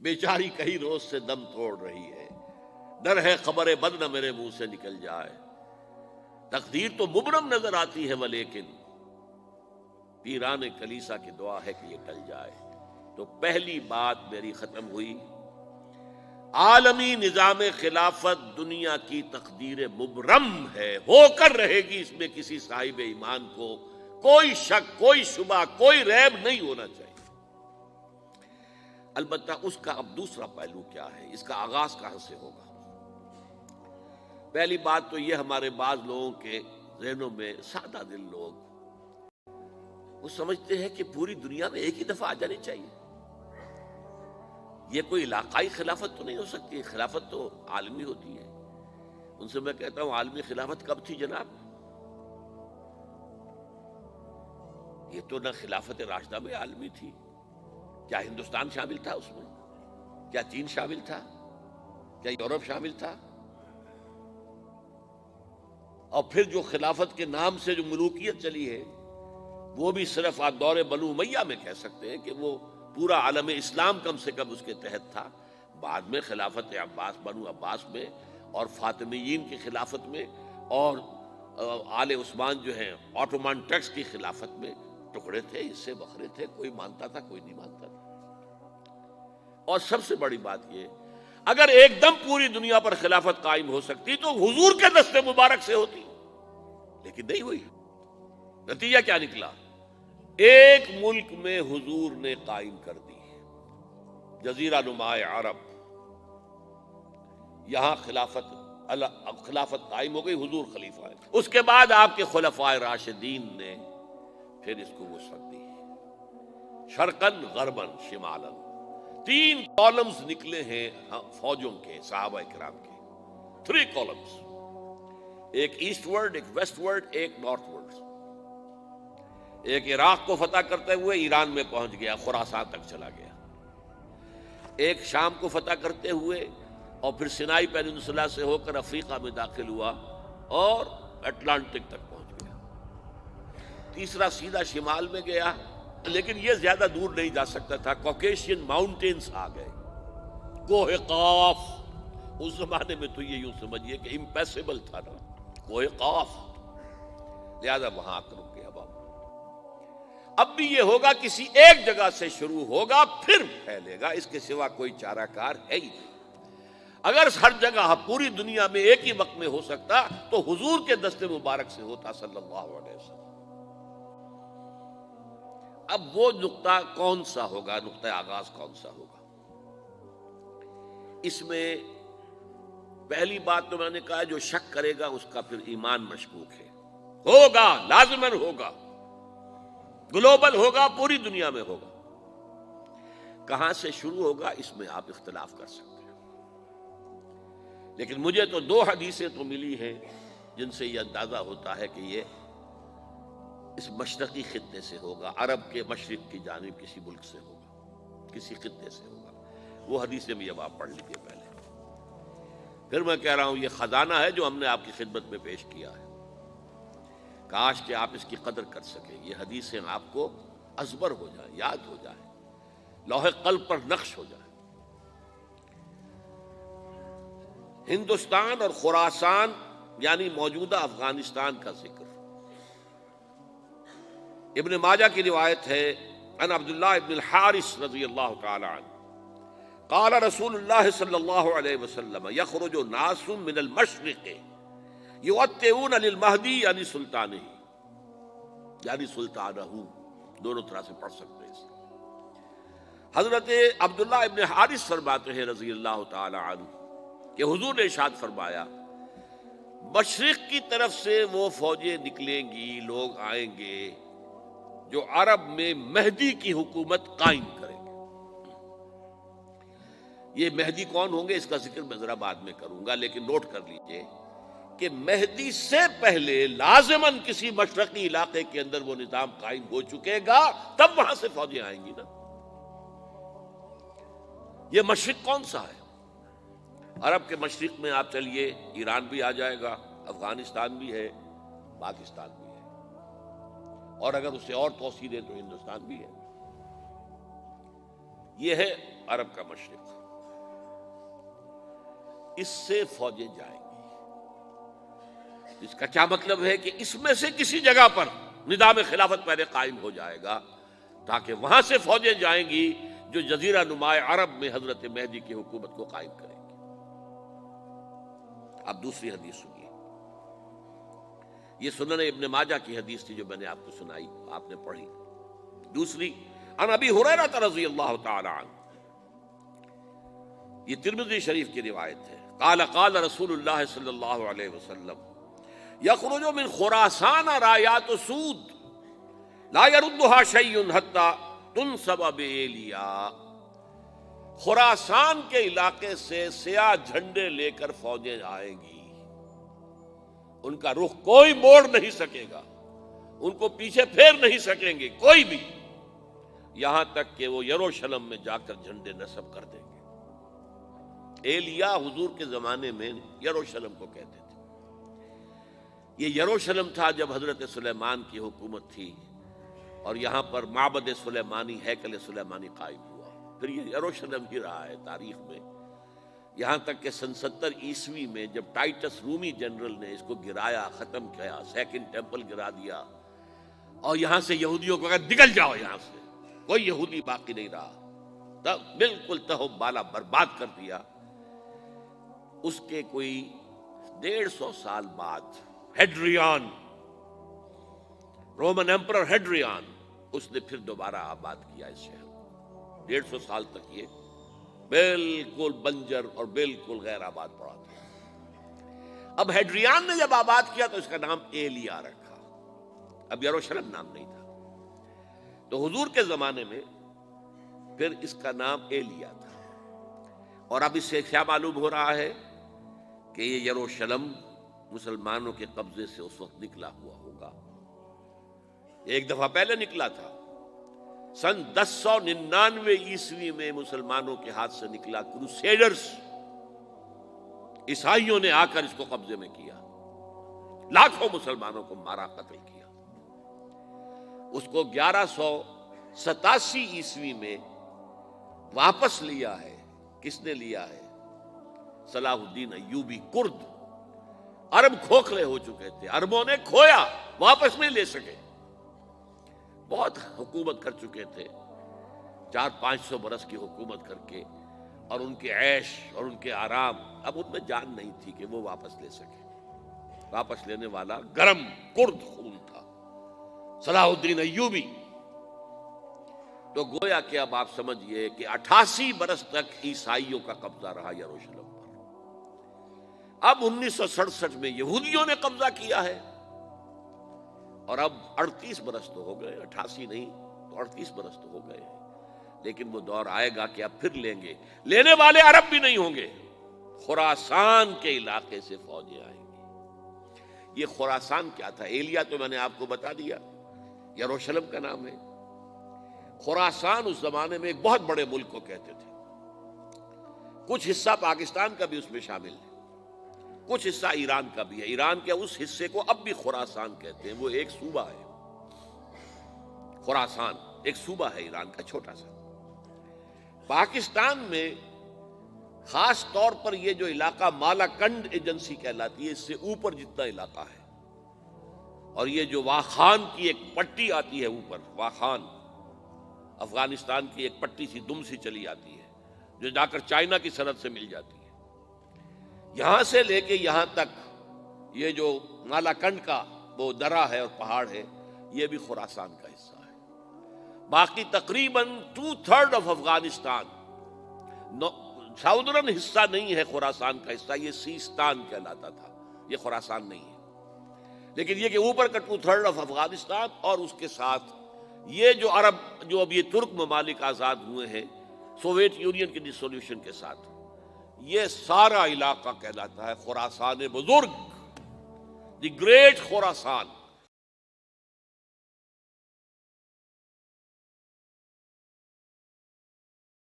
بیچاری کئی روز سے دم توڑ رہی ہے، ڈر ہے خبر بد نہ میرے منہ سے نکل جائے۔ تقدیر تو مبرم نظر آتی ہے ولیکن پیران کلیسا کی دعا ہے کہ یہ ٹل جائے۔ تو پہلی بات میری ختم ہوئی، عالمی نظام خلافت دنیا کی تقدیر مبرم ہے، ہو کر رہے گی، اس میں کسی صاحب ایمان کو کوئی شک، کوئی شبہ، کوئی ریب نہیں ہونا چاہیے۔ البتہ اس کا اب دوسرا پہلو کیا ہے، اس کا آغاز کہاں سے ہوگا؟ پہلی بات تو یہ، ہمارے بعض لوگوں کے ذہنوں میں، سادہ دل لوگ وہ سمجھتے ہیں کہ پوری دنیا میں ایک ہی دفعہ آ جانی چاہیے۔ یہ کوئی علاقائی خلافت تو نہیں ہو سکتی، خلافت تو عالمی ہوتی ہے۔ ان سے میں کہتا ہوں، عالمی خلافت کب تھی جناب؟ یہ تو نہ خلافت راشدہ میں عالمی تھی، کیا ہندوستان شامل تھا اس میں؟ کیا چین شامل تھا؟ کیا یورپ شامل تھا؟ اور پھر جو خلافت کے نام سے جو ملوکیت چلی ہے، وہ بھی صرف آپ دور بنو امیہ میں کہہ سکتے ہیں کہ وہ پورا عالم اسلام کم سے کم اس کے تحت تھا۔ بعد میں خلافت عباس، بنو عباس میں، اور فاطمیین کی خلافت میں، اور آل عثمان جو ہیں آٹومان ٹرکس کی خلافت میں ٹکڑے تھے، حصے بکھرے تھے، کوئی مانتا تھا، کوئی نہیں مانتا تھا۔ اور سب سے بڑی بات یہ، اگر ایک دم پوری دنیا پر خلافت قائم ہو سکتی تو حضور کے دست مبارک سے ہوتی، لیکن نہیں ہوئی۔ نتیجہ کیا نکلا؟ ایک ملک میں حضور نے قائم کر دی، جزیرہ نما عرب، یہاں خلافت قائم ہو گئی، حضور خلیفہ ہے۔ اس کے بعد آپ کے خلفائے راشدین نے پھر اس کو وسعت دی، شرقاً غرباً شمالاً۔ 3 کالمز نکلے ہیں فوجوں کے، صحابہ کرام کے، 3 کالمز، ایک ایسٹ ورڈ، ایک ویسٹ ورڈ، ایک نارتھ ورڈ۔ ایک عراق کو فتح کرتے ہوئے ایران میں پہنچ گیا، خراسان تک چلا گیا۔ ایک شام کو فتح کرتے ہوئے اور پھر سینائی پیننسولا سے ہو کر افریقہ میں داخل ہوا اور اٹلانٹک تک پہنچ گیا۔ تیسرا سیدھا شمال میں گیا، لیکن یہ زیادہ دور نہیں جا سکتا تھا، کوکیشین ماؤنٹینز آ گئے، کوہ قاف۔ اس زمانے میں تو یہ یوں سمجھیے کہ امپیسیبل تھا نا، کوہ قاف، لہذا وہاں آ کر رک گیا۔ اب بھی یہ ہوگا، کسی ایک جگہ سے شروع ہوگا پھر پھیلے گا، اس کے سوا کوئی چارہ کار ہے ہی نہیں۔ اگر ہر جگہ پوری دنیا میں ایک ہی وقت میں ہو سکتا تو حضور کے دست مبارک سے ہوتا صلی اللہ علیہ وسلم۔ اب وہ نقطہ کون سا ہوگا، نقطہ آغاز کون سا ہوگا؟ اس میں پہلی بات تو میں نے کہا، جو شک کرے گا اس کا پھر ایمان مشکوک ہے۔ ہوگا، لازماً ہوگا، گلوبل ہوگا، پوری دنیا میں ہوگا۔ کہاں سے شروع ہوگا اس میں آپ اختلاف کر سکتے ہیں، لیکن مجھے تو 2 حدیثیں تو ملی ہیں جن سے یہ اندازہ ہوتا ہے کہ یہ اس مشرقی خطے سے ہوگا، عرب کے مشرق کی جانب کسی ملک سے ہوگا، کسی خطے سے ہوگا۔ وہ حدیثیں بھی اب آپ پڑھ لیجیے پہلے، پھر میں کہہ رہا ہوں یہ خزانہ ہے جو ہم نے آپ کی خدمت میں پیش کیا ہے، کاش کہ آپ اس کی قدر کر سکیں، یہ حدیثیں آپ کو ازبر ہو جائیں، یاد ہو جائیں، لوح قلب پر نقش ہو جائیں۔ ہندوستان اور خراسان یعنی موجودہ افغانستان کا ذکر ابن ماجہ کی روایت ہے، عن عبداللہ ابن الحارث رضی اللہ تعالی عنہ قال رسول اللہ صلی اللہ علیہ وسلم یخرج ناس من المشرق یؤتئون للمہدی یعنی سلطانہ، یعنی سلطانہ، دونوں طرح سے پڑھ سکتے ہیں۔ حضرت عبداللہ ابن حارث فرماتے ہیں رضی اللہ تعالی عنہ کہ حضور نے ارشاد فرمایا، مشرق کی طرف سے وہ فوجیں نکلیں گی، لوگ آئیں گے جو عرب میں مہدی کی حکومت قائم کریں گے۔ یہ مہدی کون ہوں گے اس کا ذکر میں ذرا بعد میں کروں گا، لیکن نوٹ کر لیجئے کہ مہدی سے پہلے لازماً کسی مشرقی علاقے کے اندر وہ نظام قائم ہو چکے گا، تب وہاں سے فوجیں آئیں گی نا۔ یہ مشرق کون سا ہے؟ عرب کے مشرق میں آپ چلیے، ایران بھی آ جائے گا، افغانستان بھی ہے، پاکستان بھی ہے، اور اگر اسے اور توسیع دیں تو ہندوستان بھی ہے۔ یہ ہے عرب کا مشرق، اس سے فوجیں جائیں گی۔ اس کا کیا مطلب ہے کہ اس میں سے کسی جگہ پر نظام خلافت پہلے قائم ہو جائے گا، تاکہ وہاں سے فوجیں جائیں گی جو جزیرہ نما عرب میں حضرت مہدی کی حکومت کو قائم کریں گی۔ اب دوسری حدیث سنیے، یہ سنن ابن ماجہ کی حدیث تھی جو میں نے آپ کو سنائی، آپ نے پڑھی۔ دوسری، عن ابی ہریرہ رضی اللہ تعالی عنہ، یہ ترمذی شریف کی روایت ہے، قال قال رسول اللہ صلی اللہ علیہ وسلم یخرج من خراسان رایات سود لا يردها شیء حتی تنصب بایلیا، خراسان کے علاقے سے سیاہ جھنڈے لے کر فوجیں آئیں گی، ان کا رخ کوئی موڑ نہیں سکے گا، ان کو پیچھے پھیر نہیں سکیں گے کوئی بھی، یہاں تک کہ وہ یروشلم میں جا کر جھنڈے نصب کر دیں گے۔ ایلیا حضور کے زمانے میں یروشلم کو کہتے تھے۔ یہ یروشلم تھا جب حضرت سلیمان کی حکومت تھی، اور یہاں پر معبد سلیمانی، ہیکل سلیمانی قائم ہوا، پھر یہ یروشلم ہی رہا ہے تاریخ میں، یہاں تک کہ سن 70 عیسوی میں جب ٹائٹس رومی جنرل نے اس کو گرایا، ختم کیا، سیکنڈ ٹیمپل گرا دیا، اور یہاں سے یہودیوں کو کہا نکل جاؤ یہاں سے، کوئی یہودی باقی نہیں رہا، تب بالکل تہو بالا برباد کر دیا۔ اس کے کوئی 150 سال بعد ہیڈریان، رومن ایمپرر ہیڈریان، اس نے پھر دوبارہ آباد کیا اس شہر کو۔ 150 سال تک یہ بالکل بنجر اور بالکل غیر آباد پڑا تھا۔ اب ہیڈریان نے جب آباد کیا تو اس کا نام ایلیا رکھا، اب یروشلم نام نہیں تھا، تو حضور کے زمانے میں پھر اس کا نام ایلیا تھا۔ اور اب اس سے کیا معلوم ہو رہا ہے کہ یہ یروشلم مسلمانوں کے قبضے سے اس وقت نکلا ہوا ہوگا، ایک دفعہ پہلے نکلا تھا، سن 1099 عیسوی میں مسلمانوں کے ہاتھ سے نکلا، کروسیڈرز، عیسائیوں نے آ کر اس کو قبضے میں کیا، لاکھوں مسلمانوں کو مارا، قتل کیا۔ اس کو 1187 عیسوی میں واپس لیا ہے، کس نے لیا ہے؟ صلاح الدین ایوبی، کرد، عرب کھوکھلے ہو چکے تھے، عربوں نے کھویا، واپس نہیں لے سکے، بہت حکومت کر چکے تھے، 400-500 برس کی حکومت کر کے، اور ان کے عیش اور ان کے آرام، اب ان میں جان نہیں تھی کہ وہ واپس لے سکے۔ واپس لینے والا گرم کرد خون تھا، صلاح الدین ایوبی۔ تو گویا کہ اب آپ سمجھئے کہ 88 برس تک عیسائیوں کا قبضہ رہا یروشلم پر۔ اب 1967 میں یہودیوں نے قبضہ کیا ہے، اور اب 38 برس تو ہو گئے، 88 نہیں تو 38 برس تو ہو گئے، لیکن وہ دور آئے گا کہ اب پھر لیں گے، لینے والے عرب بھی نہیں ہوں گے، خراسان کے علاقے سے فوجیں آئیں گی۔ یہ خراسان کیا تھا؟ ایلیا تو میں نے آپ کو بتا دیا، یروشلم کا نام ہے۔ خراسان اس زمانے میں ایک بہت بڑے ملک کو کہتے تھے، کچھ حصہ پاکستان کا بھی اس میں شامل ہے، کچھ حصہ ایران کا بھی ہے، ایران کے اس حصے کو اب بھی خراسان کہتے ہیں، وہ ایک صوبہ ہے، خراسان ایک صوبہ ہے ایران کا چھوٹا سا۔ پاکستان میں خاص طور پر یہ جو علاقہ مالاکنڈ ایجنسی کہلاتی ہے، اس سے اوپر جتنا علاقہ ہے، اور یہ جو واخان کی ایک پٹی آتی ہے اوپر، واخان افغانستان کی ایک پٹی سی دم سی چلی آتی ہے جو جا کر چائنا کی سرحد سے مل جاتی ہے، یہاں سے لے کے یہاں تک یہ جو مالاکنڈ کا وہ درہ ہے اور پہاڑ ہے، یہ بھی خراسان کا حصہ ہے۔ باقی تقریباً 2/3 آف افغانستان، ساؤدرن حصہ نہیں ہے خراسان کا حصہ، یہ سیستان کہلاتا تھا، یہ خراسان نہیں ہے، لیکن یہ کہ اوپر کا 2/3 آف افغانستان، اور اس کے ساتھ یہ جو عرب، جو اب یہ ترک ممالک آزاد ہوئے ہیں سوویت یونین کی ڈسولوشن کے ساتھ، یہ سارا علاقہ کہلاتا ہے خراسان بزرگ، دی گریٹ خراسان۔